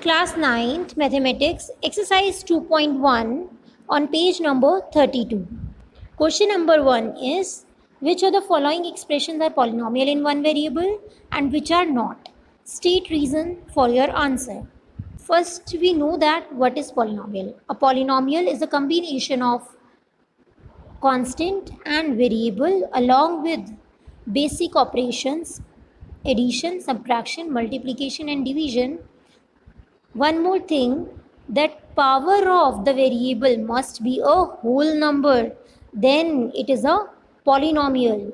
Class 9th Mathematics Exercise 2.1 on page number 32. Question number 1 is, which of the following expressions are polynomial in one variable and which are not? State reason for your answer. First, we know that what is polynomial. A polynomial is a combination of constant and variable along with basic operations, addition, subtraction, multiplication and division. One more thing, that power of the variable must be a whole number, then it is a polynomial.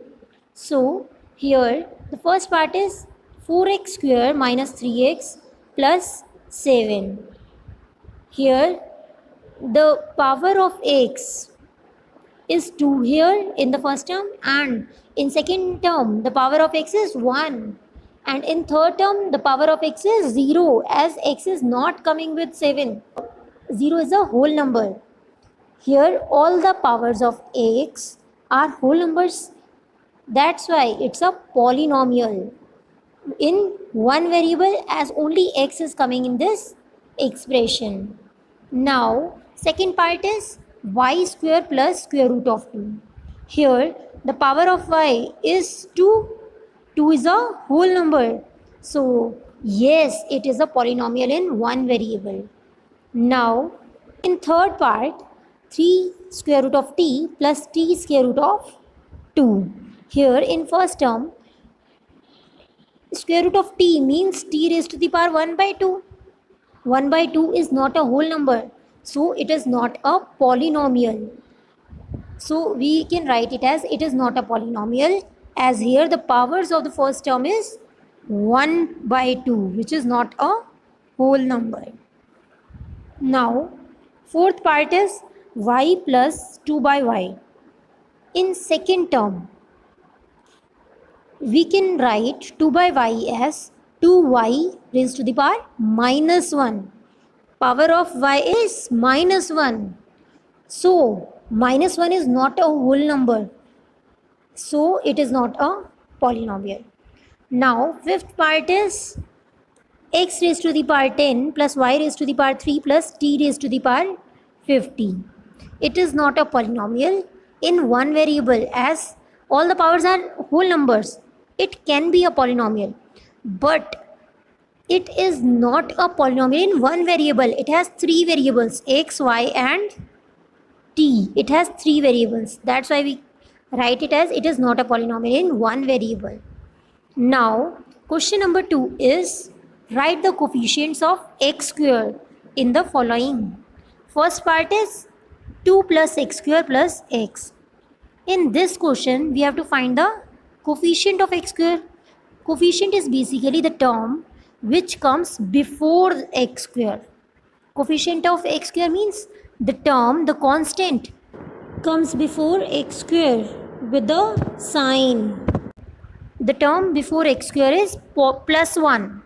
So here the first part is 4x square minus 3x plus 7. Here the power of x is 2 here in the first term, and in second term the power of x is 1, and in third term the power of x is 0, as x is not coming with 7. 0 is a whole number. Here all the powers of x are whole numbers, that's why it's a polynomial in one variable, as only x is coming in this expression. Now second part is y square plus square root of 2. Here the power of y is 2. 2 is a whole number. So yes, it is a polynomial in one variable. Now in third part, 3 square root of t plus t square root of 2. Here in first term, square root of t means t raised to the power 1 by 2. 1 by 2 is not a whole number, so it is not a polynomial. So we can write it as it is not a polynomial, as here the powers of the first term is 1 by 2, which is not a whole number. Now fourth part is y plus 2 by y. In second term, we can write 2 by y as 2y raised to the power minus 1. Power of y is minus 1. So minus 1 is not a whole number, so it is not a polynomial. Now fifth part is x raised to the power 10 plus y raised to the power 3 plus t raised to the power 50. It is not a polynomial in one variable, as all the powers are whole numbers. It can be a polynomial, but it is not a polynomial in one variable. It has three variables, x, y and t. It has three variables. That's why we write it as it is not a polynomial in one variable. Now question number 2 is, write the coefficients of x square in the following. First part is 2 plus x square plus x. In this question we have to find the coefficient of x square. Coefficient is basically the term which comes before x square. Coefficient of x square means the term, the constant, comes before x square with the sign. The term before x square is plus 1.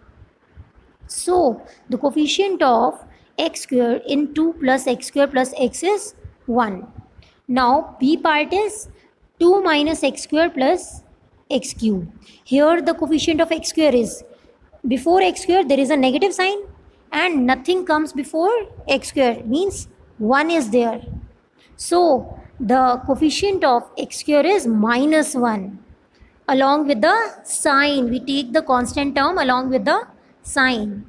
So the coefficient of x square in 2 plus x square plus x is 1. Now b part is 2 minus x square plus x cube. Here the coefficient of x square is, before x square there is a negative sign and nothing comes before x square, means 1 is there. So the coefficient of x square is minus 1. Along with the sign, we take the constant term along with the sign.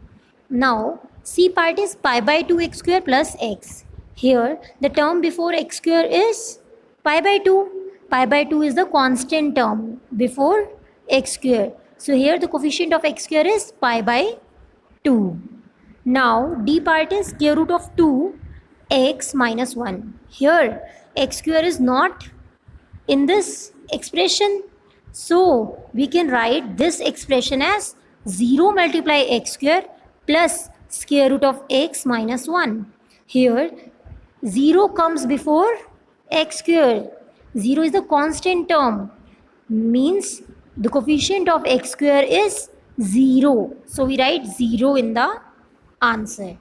Now c part is pi by 2 x square plus x. Here the term before x square is pi by 2. Pi by 2 is the constant term before x square. So here the coefficient of x square is pi by 2. Now d part is square root of 2 x minus 1. Here x square is not in this expression, so we can write this expression as 0 multiply x square plus square root of x minus 1. Here 0 comes before x square. 0 is the constant term, means the coefficient of x square is 0. So we write 0 in the answer.